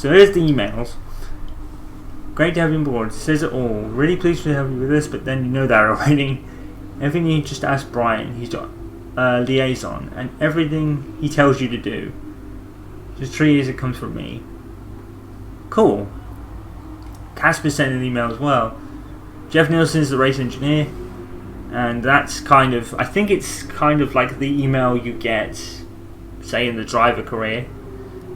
So here's the emails. Great to have you on board. Says it all. Really pleased to have you with us, but then you know that already. Everything you just ask Brian. He's got liaison, and everything he tells you to do. Just 3 years it comes from me. Cool. Casper sent an email as well. Jeff Nielsen is the race engineer, and that's kind of, I think it's kind of like the email you get, say, in the driver career.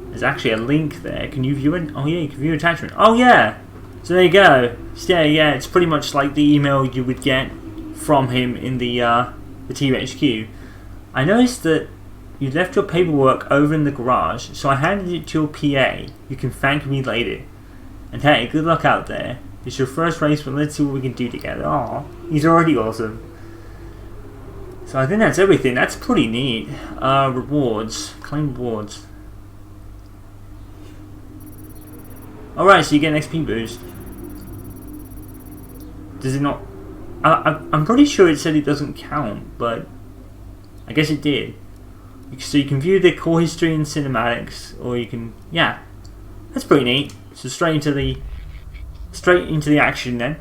There's actually a link there. Can you view it? Oh yeah, you can view attachment. Oh yeah! So there you go. Yeah, it's pretty much like the email you would get from him in the team HQ. I noticed that you left your paperwork over in the garage, so I handed it to your PA. You can thank me later. And hey, good luck out there. It's your first race, but let's see what we can do together. Aw, he's already awesome. So I think that's everything. That's pretty neat. Rewards. Claim rewards. Alright, so you get an XP boost. Does it not? I'm pretty sure it said it doesn't count, but I guess it did. So you can view the core history and cinematics, or you can, yeah, that's pretty neat. So straight into the action then.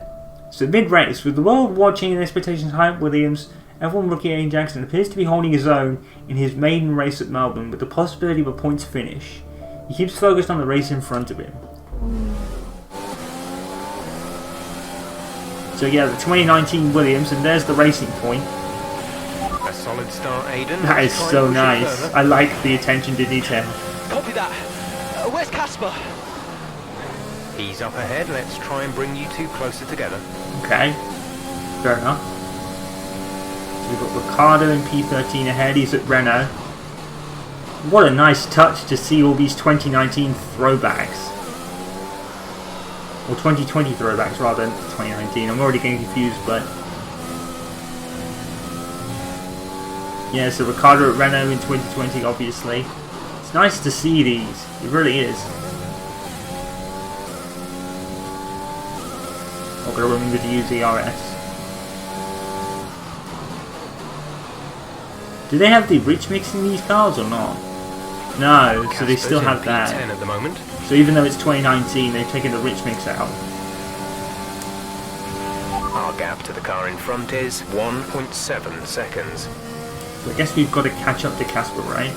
So mid-race, with the world watching and expectations high at Williams, F1 rookie Ian Jackson appears to be holding his own in his maiden race at Melbourne with the possibility of a points finish. He keeps focused on the race in front of him. So yeah, the 2019 Williams, and there's the racing point. A solid start, Aiden. That is so nice. I like the attention to detail. Copy that. Where's Casper? He's up ahead. Let's try and bring you two closer together. Okay, fair enough. So we've got Ricardo in P13 ahead. He's at Renault. What a nice touch to see all these 2019 throwbacks. Or 2020 throwbacks rather than 2019. I'm already getting confused, but yeah, so Ricardo at Renault in 2020, obviously. It's nice to see these. It really is. I've got to remember to use the RS. Do they have the rich mix in these cars or not? No, so they still have that. P10 at the moment. So even though it's 2019, they've taken the rich mix out. Our gap to the car in front is 1.7 seconds. So I guess we've got to catch up to Casper, right?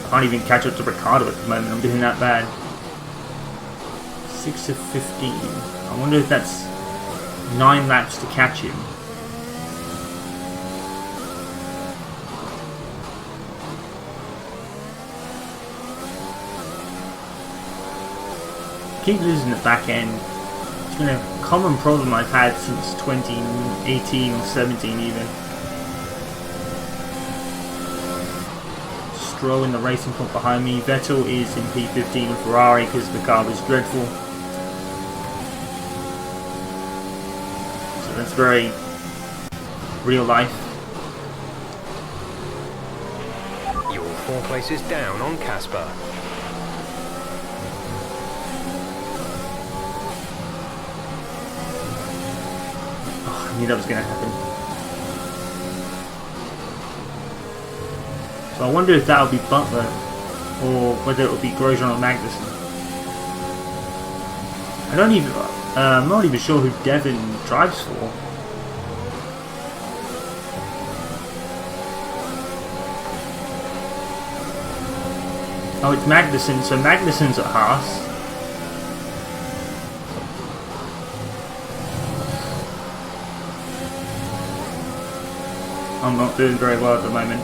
I can't even catch up to Ricardo at the moment, I'm doing that bad. 6 of 15. I wonder if that's 9 laps to catch him. Keep losing the back end. It's been a common problem I've had since 2018 or 17 even. Stroll in the racing point behind me. Vettel is in P15 and Ferrari because the car was dreadful. So that's very real life. You're 4 places down on Casper. I knew that was going to happen. So I wonder if that'll be Butler or whether it'll be Grosjean or Magnussen. I'm not even sure who Devin drives for. Oh, it's Magnussen, so Magnussen's at Haas. I'm not doing very well at the moment.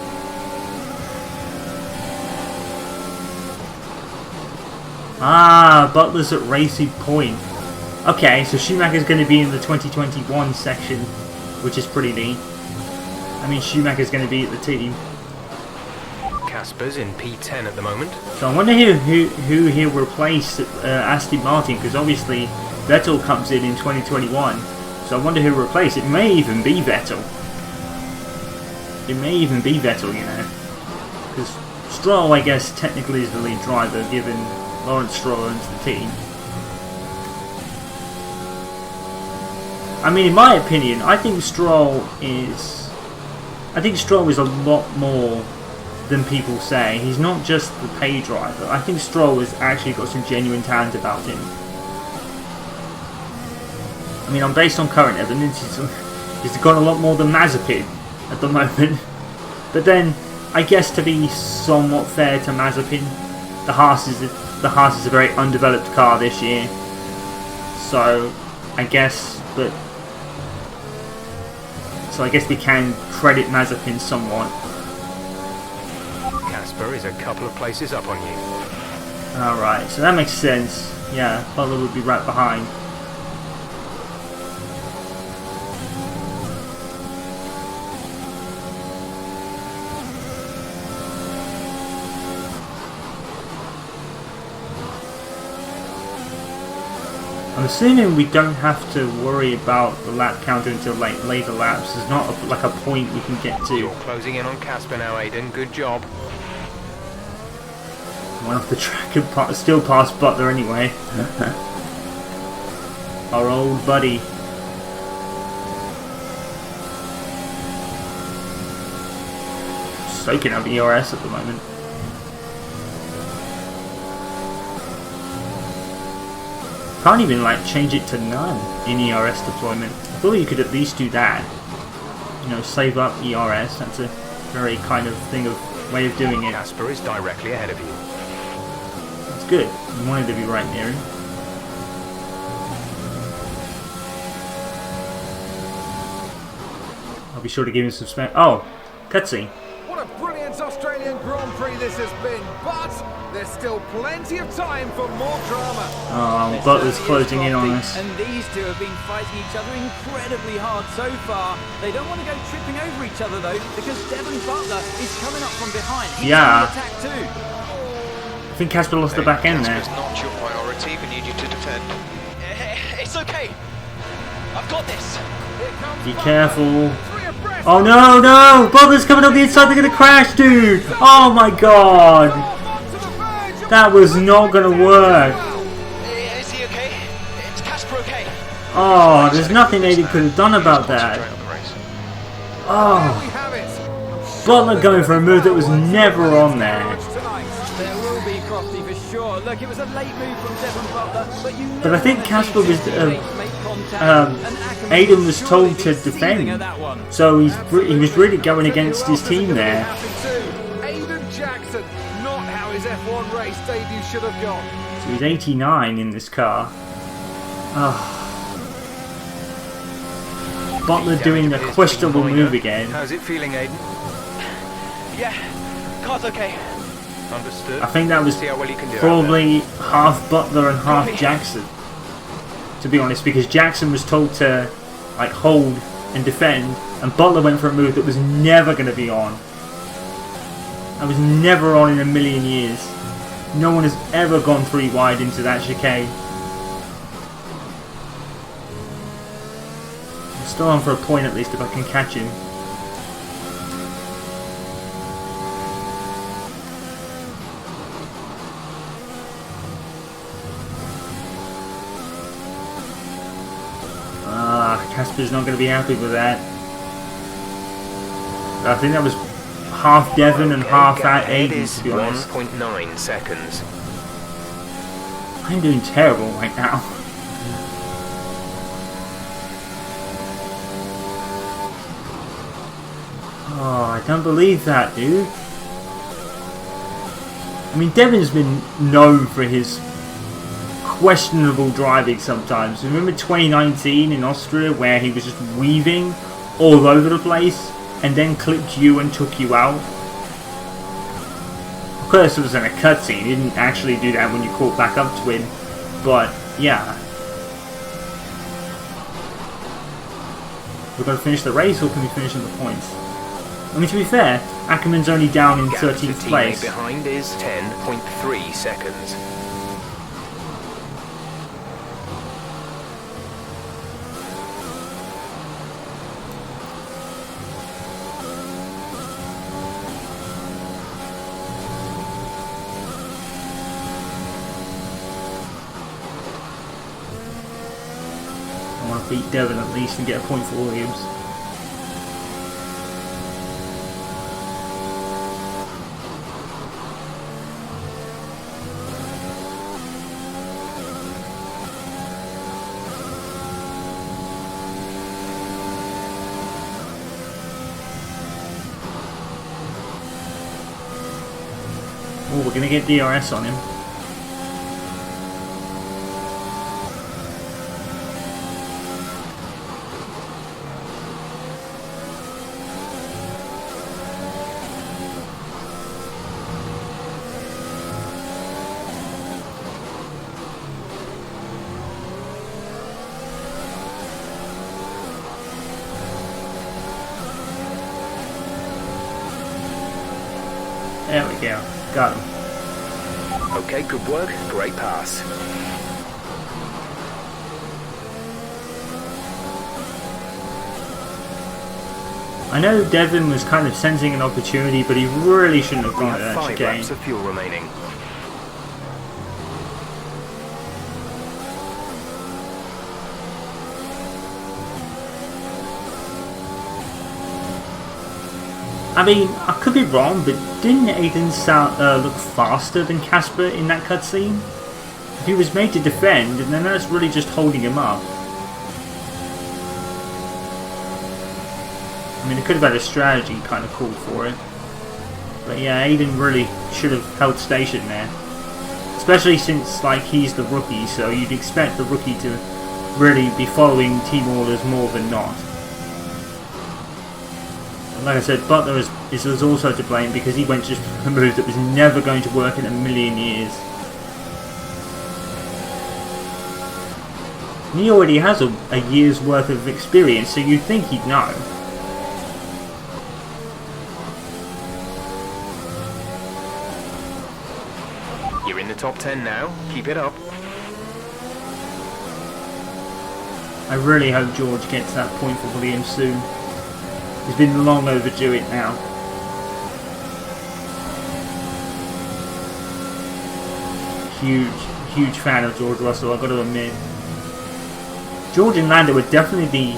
Ah, Butler's at Racing Point. Okay, so Schumacher's going to be in the 2021 section, which is pretty neat. I mean, Schumacher's going to be at the team. Casper's in P10 at the moment. So I wonder who he'll replace Aston Martin, because obviously Vettel comes in 2021. So I wonder who will replace. It may even be Vettel. It may even be Vettel, you know. Because Stroll, I guess, technically is the lead driver, given Lawrence Stroll owns the team. I mean, in my opinion, I think Stroll is a lot more than people say. He's not just the pay driver. I think Stroll has actually got some genuine talent about him. I mean, based on current evidence, he's got a lot more than Mazepin at the moment. But then, I guess to be somewhat fair to Mazepin, the Haas is a very undeveloped car this year. So I guess we can credit Mazepin somewhat. Casper is a couple of places up on you. Alright, so that makes sense. Yeah, Butler would be right behind. I'm assuming we don't have to worry about the lap counter until later laps. There's not like a point we can get to. You're closing in on Casper now, Aiden. Good job. Went off the track and still past Butler anyway. Our old buddy. Soaking up ERS at the moment. Can't even like change it to none in ERS deployment. I thought you could at least do that. You know, save up ERS. That's a very kind of way of doing it. Casper is directly ahead of you. It's good. You wanted to be right near him. I'll be sure to give him some space. Oh, cutscene. What a brilliant Australian Grand Prix this has been, but there's still plenty of time for more drama. Oh, Butler's closing in on us. And these two have been fighting each other incredibly hard so far. They don't want to go tripping over each other though, because Devon Butler is coming up from behind. He's on the attack too. I think Casper lost the back end there. Casper's not your priority. We need you to defend. It's okay. I've got this. Be careful. Oh no, no! Butler's coming up the inside, they're gonna crash, dude! Oh my god! That was not gonna work. Is he okay? Is Casper okay? Oh, there's nothing Aiden could have done about that. Oh. Butler going for a move that was never on there. There will be Crofty for sure. Look, it was a late move from Devon Butler, but I think Casper was Aiden was told to defend, so he was really going against his team there. Aiden Jackson, not how his F1 race debut should have gone. So he's 89 in this car. Oh. Butler doing the questionable move again. How's it feeling, Aiden? Yeah, car's okay. Understood. I think that was See how well you can do probably half Butler and half Jackson, to be honest, because Jackson was told to like hold and defend, and Butler went for a move that was never going to be on. That was never on in a million years. No one has ever gone 3 wide into that chicane. I'm still on for a point at least if I can catch him. Casper's not going to be happy with that. I think that was half Devon and half at Aiden, to be honest. 1.9 seconds. I'm doing terrible right now. Oh, I don't believe that, dude. I mean, Devon's been known for his questionable driving sometimes. Remember 2019 in Austria where he was just weaving all over the place and then clipped you and took you out? Of course it was in a cutscene, he didn't actually do that when you caught back up to him, but yeah. We're going to finish the race, or can we finish in the points? I mean, to be fair, Akkerman's only down in 13th place. Behind is 10.3 seconds. I want to beat Devon at least and get a point for Williams. we're going to get DRS on him. There we go. Got him. Okay, good work. Great pass. I know Devon was kind of sensing an opportunity, but he really shouldn't have We gone have at 5 chicane. laps of fuel remaining. I mean, I could be wrong, but didn't Aiden look faster than Casper in that cutscene? If he was made to defend, then that's really just holding him up. I mean, it could have had a strategy kind of called for it. But yeah, Aiden really should have held station there. Especially since, like, he's the rookie, so you'd expect the rookie to really be following team orders more than not. Like I said, Butler is also to blame because he went just for a move that was never going to work in a million years. And he already has a year's worth of experience, so you'd think he'd know. You're in the top 10 now. Keep it up. I really hope George gets that point for Williams soon. He's been long overdue it now. Huge fan of George Russell, I've got to admit. George and Lando were definitely the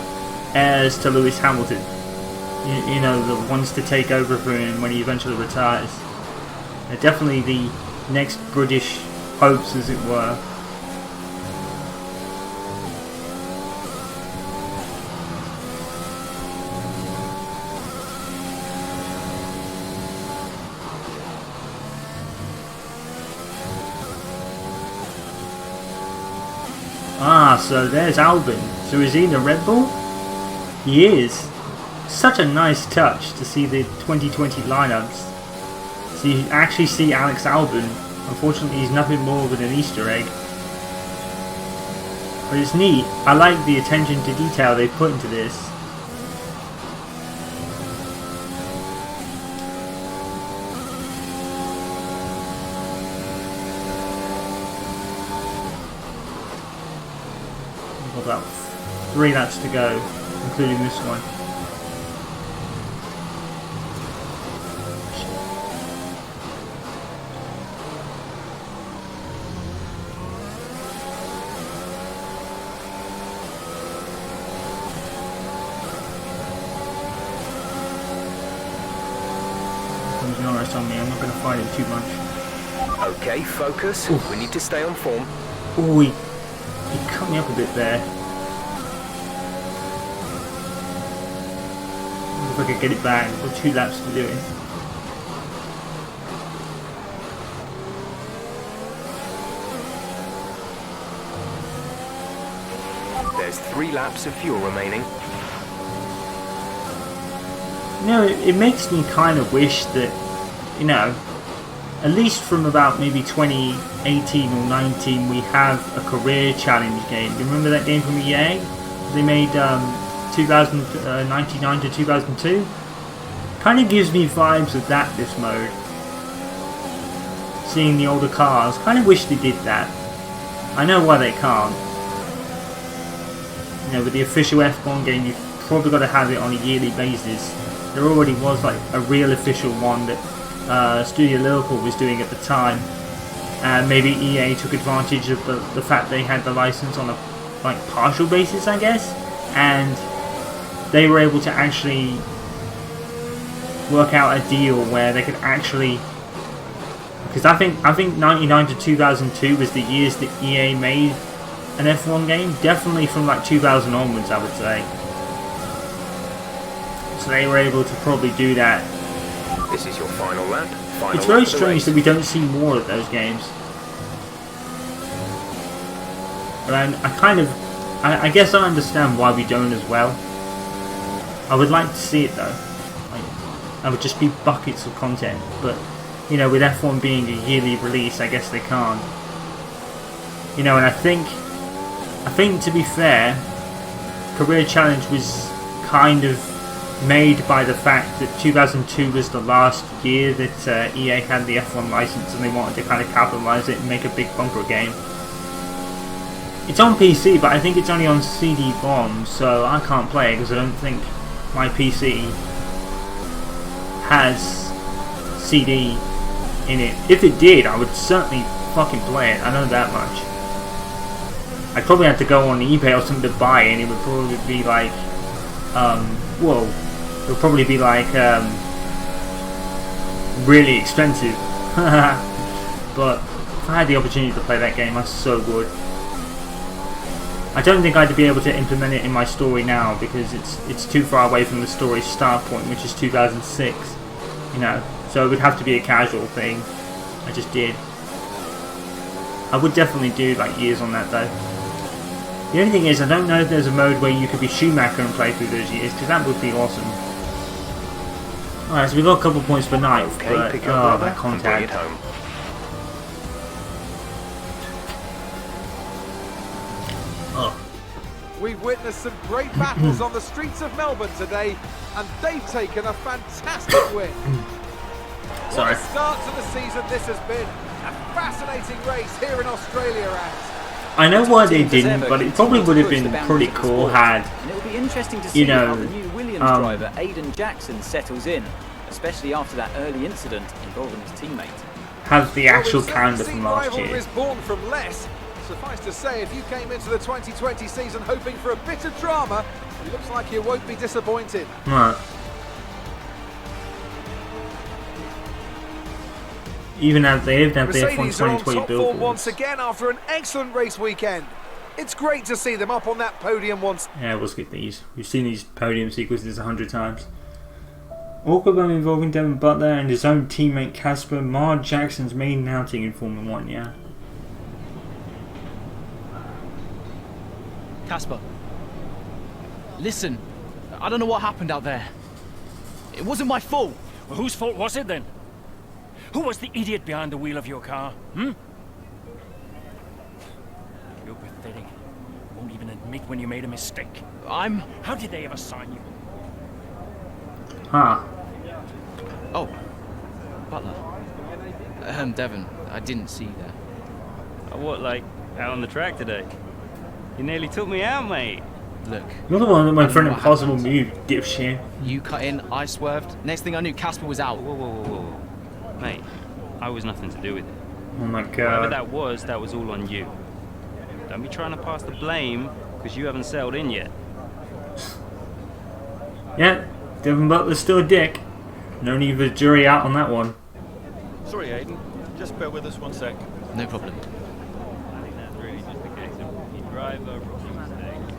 heirs to Lewis Hamilton. You know, the ones to take over for him when he eventually retires. They're definitely the next British hopes, as it were. Ah, so there's Albon. So is he in the Red Bull? He is. Such a nice touch to see the 2020 lineups. So you actually see Alex Albon. Unfortunately, he's nothing more than an Easter egg. But it's neat. I like the attention to detail they put into this. We've got about 3 laps to go, including this one. Norris on me, I'm not going to fight it too much. Okay, focus. Oof. We need to stay on form. Oh, he cut me up a bit there. If I could get it back, I've got 2 laps to do it. There's 3 laps of fuel remaining. You know, it makes me kind of wish that, you know, at least from about maybe 2018 or 19, we have a career challenge game. You remember that game from EA? They made 1999 to 2002. Kind of gives me vibes of that, this mode. Seeing the older cars, kind of wish they did that. I know why they can't. You know, with the official F1 game, you've probably got to have it on a yearly basis. There already was like a real official one that Studio Liverpool was doing at the time, and maybe EA took advantage of the fact they had the license on a like partial basis, I guess, and they were able to actually work out a deal where they could actually, because I think 99 to 2002 was the years that EA made an F1 game, definitely from like 2000 onwards, I would say. So they were able to probably do that. This is your final lap. final it's very lap of the strange race. that we don't see more of those games. And I guess I understand why we don't as well. I would like to see it though. Like, I would just be buckets of content, but you know, with F1 being a yearly release, I guess they can't. You know, and I think to be fair, Career Challenge was kind of made by the fact that 2002 was the last year that EA had the F1 license, and they wanted to kind of capitalize it and make a big bumper game. It's on PC, but I think it's only on CD-ROM, so I can't play it because I don't think my PC has CD in it. If it did, I would certainly fucking play it. I know that much. I'd probably have to go on eBay or something to buy it, and it would probably be like, whoa, it would probably be like, really expensive. But if I had the opportunity to play that game, I so would. I don't think I'd be able to implement it in my story now because it's too far away from the story's start point, which is 2006. You know, so it would have to be a casual thing. I just did. I would definitely do like years on that though. The only thing is, I don't know if there's a mode where you could be Schumacher and play through those years, because that would be awesome. Alright, so we got a couple points for ninth, Okay, but pick up brother that and bring contact. it home. We've witnessed some great battles on the streets of Melbourne today, and they've taken a fantastic win. Sorry. What a start to the season this has been. A fascinating race here in Australia, and I know why they Teams as didn't, ever but it continue probably to would have push been the boundaries pretty of the cool sport. had, And it'll be interesting to see you know, how the new Williams driver Aiden Jackson settles in, especially after that early incident involving his teammate. have the actual Well, we've calendar certainly from last seen year. rivalries born from less. Suffice to say, if you came into the 2020 season hoping for a bit of drama, it looks like you won't be disappointed. Right. Even as they've had their F1 Mercedes are on 2020 top form once billboards. again after an excellent race weekend. It's great to see them up on that podium once. Yeah, we'll skip these. We've seen these podium sequences 100 times. Awkward one involving Devin Butler and his own teammate Casper, marred Jackson's main outing in Formula 1, yeah. Casper, listen, I don't know what happened out there. It wasn't my fault. Well, whose fault was it then? Who was the idiot behind the wheel of your car? You're pathetic. Won't even admit when you made a mistake. How did they ever sign you? Huh. Oh, Butler. Devon, I didn't see that. What, like, out on the track today? You nearly took me out, mate. Look. You're the one that went for an What impossible happened? move, dipshit. You cut in, I swerved. Next thing I knew, Casper was out. Whoa. Mate, I was nothing to do with it. Oh my Whatever god. that was all on you. Don't be trying to pass the blame, because you haven't settled in yet. Yeah, Devin Butler's still a dick. No need for jury out on that one. Sorry, Aiden. Just bear with us one sec. No problem. I think that's really just a case of rookie driver, rookie mistakes.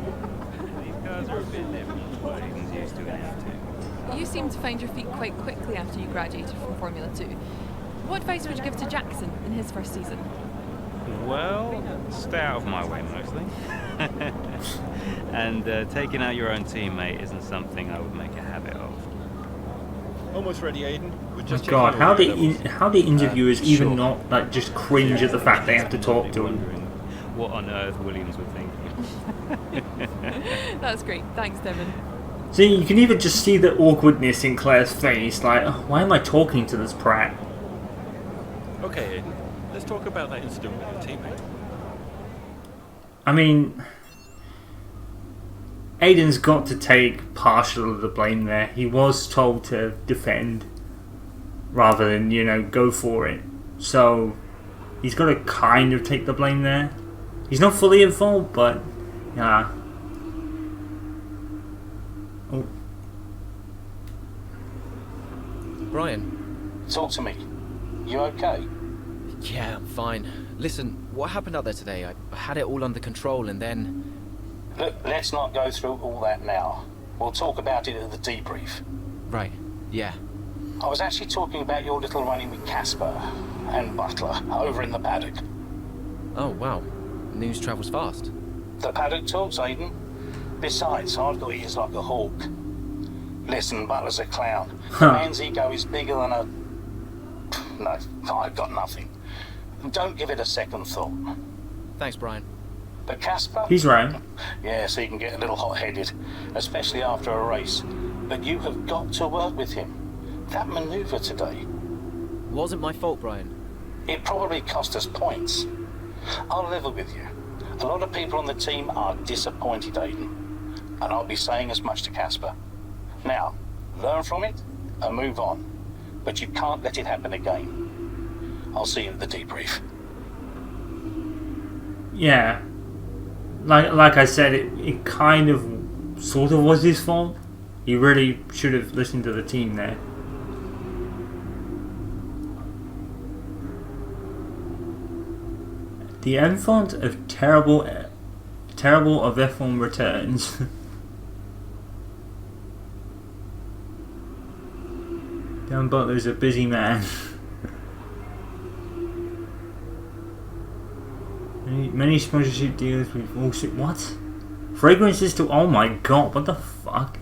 These cars are a bit different from what Aiden's used to in F2. You seem to find your feet quite quickly after you graduated from Formula 2. What advice would you give to Jackson in his first season? Well, stay out of my way mostly. And taking out your own teammate isn't something I would make a habit of. Almost ready, Aiden. We're Oh just god, checking your levels. how do interviewers even sure. not like just cringe at the fact they have to talk to him? Wondering what on earth Williams would think. That's great. Thanks, Devin. See, you can even just see the awkwardness in Claire's face, like, oh, why am I talking to this prat? Okay, Aiden. Let's talk about that incident with your teammate. I mean, Aiden's got to take partial of the blame there. He was told to defend rather than, you know, go for it. So, he's got to kind of take the blame there. He's not fully at fault, but, yeah. Oh. Brian. Talk to me. You okay? Yeah, I'm fine. Listen, what happened out there today? I had it all under control and then... Look, let's not go through all that now. We'll talk about it at the debrief. Right, yeah. I was actually talking about your little running with Casper and Butler over in the paddock. Oh, wow. News travels fast. The paddock talks, Aiden. Besides, I've got ears like a hawk. Listen, Butler's a clown. The man's ego is bigger than a... No, I've got nothing. Don't give it a second thought. Thanks, Brian. But Casper? He's right. Yes, he can get a little hot-headed, especially after a race. But you have got to work with him. That manoeuvre today... Wasn't my fault, Brian. It probably cost us points. I'll level with you. A lot of people on the team are disappointed, Aiden. And I'll be saying as much to Casper. Now, learn from it and move on. But you can't let it happen again. I'll see you at the debrief. Yeah. Like I said, it kind of sort of was his fault. He really should have listened to the team there. The enfant of terrible of F1 returns. Dan Butler's a busy man. Many sponsorship deals with all shit. What? Fragrances to... Oh my god, what the fuck?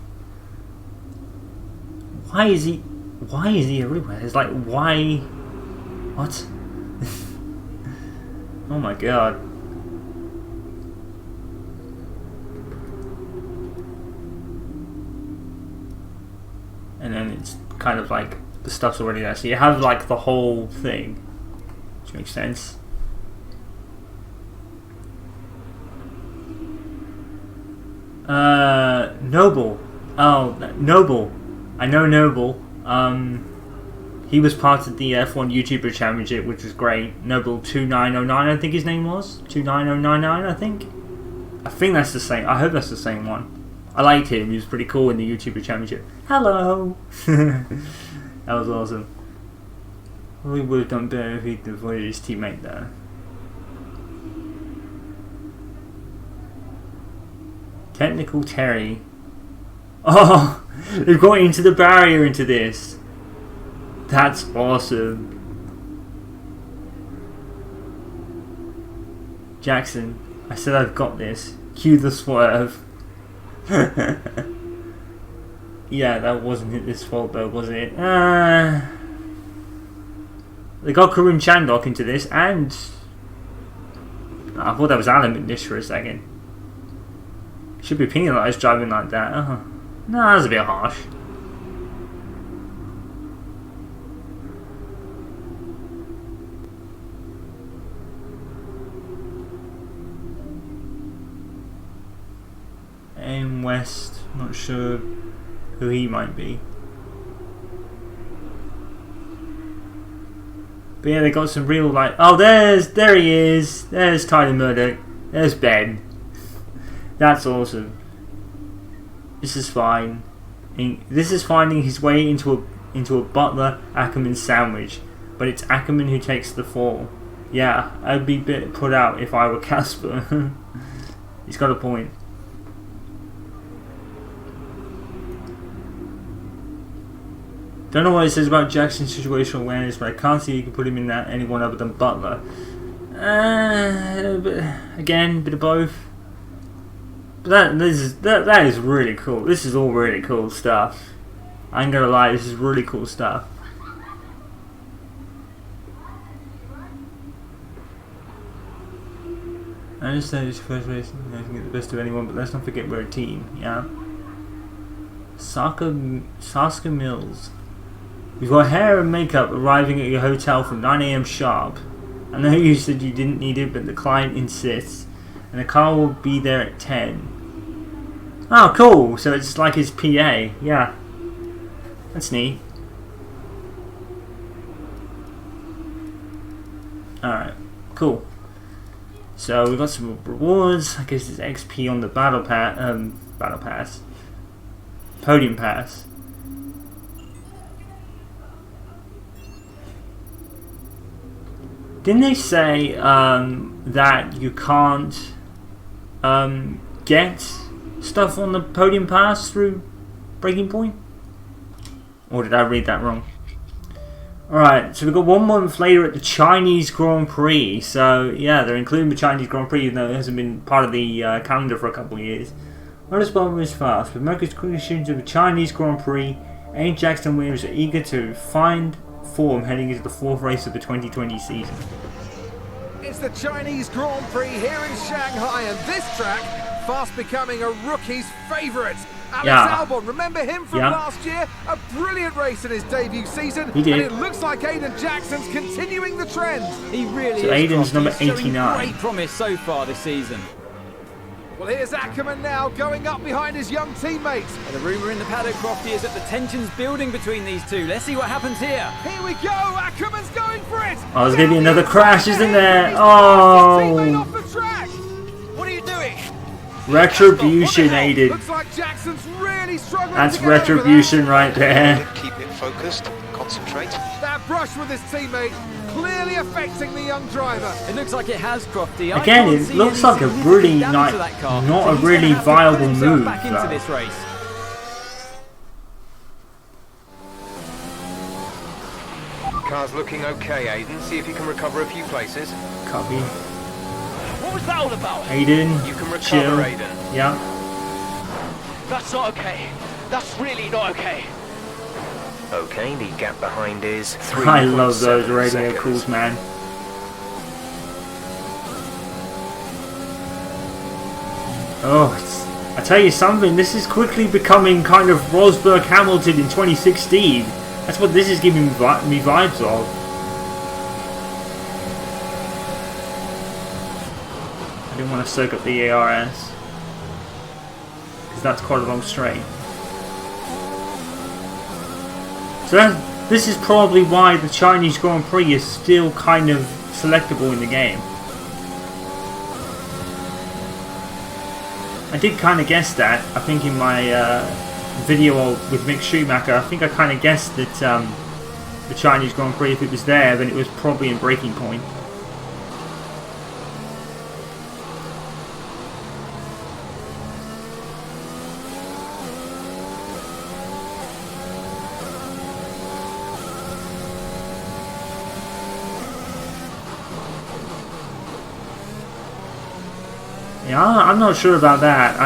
Why is he everywhere? It's like, why? What? Oh my god. And then it's kind of like the stuff's already there. So you have like the whole thing, which makes sense. Noble. Oh, Noble. I know Noble. He was part of the F1 YouTuber Championship, which was great. Noble 2909, I think his name was. 29099, I think. I think that's the same. I hope that's the same one. I liked him. He was pretty cool in the YouTuber Championship. Hello! That was awesome. We would have done better if he'd avoided his teammate there. Technical Terry. Oh! They've got into the barrier into this. That's awesome. Jackson, I said I've got this. Cue the swerve. Yeah, that wasn't his fault though, was it? They got Karim Chandok into this, and I thought that was Alan McNish for a second. Should be penalised driving like that. No, that was a bit harsh. Aim West, not sure who he might be. But yeah, they got some real like, oh there he is, there's Tyler Murdoch, there's Ben. That's awesome. This is fine. This is finding his way into a Butler Ackerman sandwich, but it's Ackerman who takes the fall. Yeah, I'd be a bit put out if I were Casper. He's got a point. Don't know what it says about Jackson's situational awareness, but I can't see you can put him in that anyone other than Butler. But again, bit of both. But that is really cool. This is all really cool stuff. I ain't gonna lie, this is really cool stuff. I understand it's first race, I can get the best of anyone, but let's not forget we're a team, yeah? Saska Mills. You've got hair and makeup arriving at your hotel from 9 AM sharp. I know you said you didn't need it, but the client insists. And the car will be there at 10. Oh, cool. So it's like his PA. Yeah. That's neat. Alright. Cool. So we've got some rewards. I guess it's XP on the battle pass. Podium pass. Didn't they say that you can't get stuff on the podium pass through Breaking Point? Or did I read that wrong? Alright, so we've got 1 month later at the Chinese Grand Prix. So, yeah, they're including the Chinese Grand Prix, even though it hasn't been part of the calendar for a couple of years. Motorsport moves fast. With America's quickest shooting to the Chinese Grand Prix, Aiden Jackson Williams are eager to find form heading into the 4th race of the 2020 season. It's the Chinese Grand Prix here in Shanghai, and this track fast becoming a rookie's favourite. Alex Albon, remember him from last year? A brilliant race in his debut season. He did. And it looks like Aiden Jackson's continuing the trend. He really so is. Aiden's number He's 89. Great promise so far this season. Well, here's Akkerman now going up behind his young teammates. And the rumour in the paddock, Crofty, is that the tension's building between these two. Let's see what happens here. Here we go. Ackerman's going for it. Oh, there's going to be another crash, isn't there? Oh. What are you doing? Retribution, Aiden. Looks like Jackson's really struggling. That's retribution right there. Keep it focused. Concentrate. That brush with his teammate clearly affecting the young driver. It looks like it has, Crofty. Again, it looks like a really not a really viable move. Back into this race. Car's looking okay, Aiden. See if you can recover a few places. Copy. What was that all about? Aiden, You can recover, chill. Aiden. Yeah. That's not okay. That's really not okay. Okay, the gap behind is 3.7 I love those radio seconds. calls, man. Oh, I tell you something, this is quickly becoming kind of Rosberg Hamilton in 2016. That's what this is giving me vibes of. I didn't want to soak up the ARS, because that's quite a long straight. So this is probably why the Chinese Grand Prix is still kind of selectable in the game. I did kind of guess that. I think in my video with Mick Schumacher, I think I kind of guessed that the Chinese Grand Prix, if it was there, then it was probably in Breaking Point. Yeah, I'm not sure about that.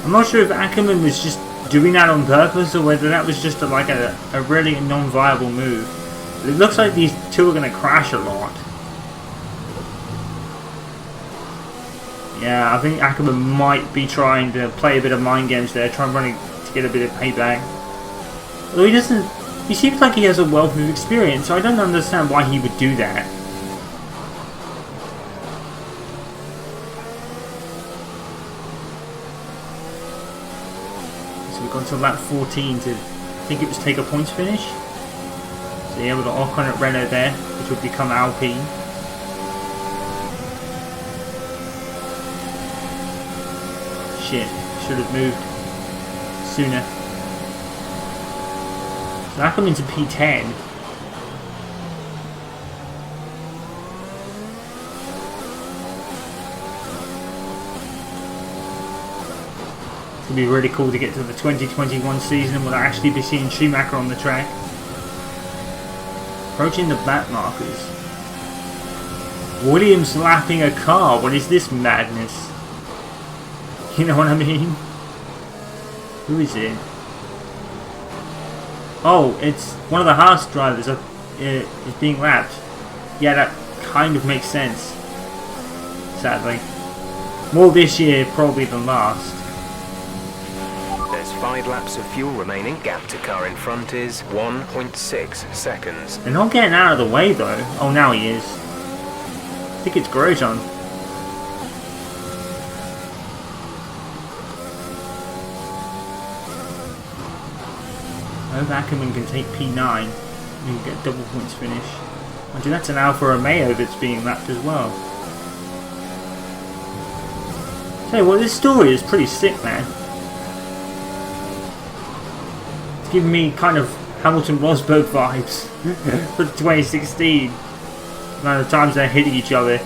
I'm not sure if Akkerman was just doing that on purpose or whether that was just like a really non-viable move. It looks like these two are going to crash a lot. Yeah, I think Akkerman might be trying to play a bit of mind games there, try and run to get a bit of payback. Although he doesn't, he seems like he has a wealth of experience, so I don't understand why he would do that. We've gone to lap 14 to, I think it was take a points finish. So yeah, we've got Ocon at Renault there, which would become Alpine. Shit, should have moved sooner. So that comes into P10. It'll be really cool to get to the 2021 season and we'll actually be seeing Schumacher on the track. Approaching the back markers. Williams lapping a car. What is this madness? You know what I mean? Who is it? Oh, it's one of the Haas drivers is being lapped. Yeah, that kind of makes sense. Sadly. More this year probably than last. 5 laps of fuel remaining. Gap to car in front is 1.6 seconds. They're not getting out of the way though. Oh, now he is. I think it's Grosjean. I hope Akkerman can take P9 and get double points finish. I think that's an Alfa Romeo that's being lapped as well. Tell you what, this story is pretty sick, man. Giving me kind of Hamilton Rosberg vibes for 2016. The amount of times they're hitting each other.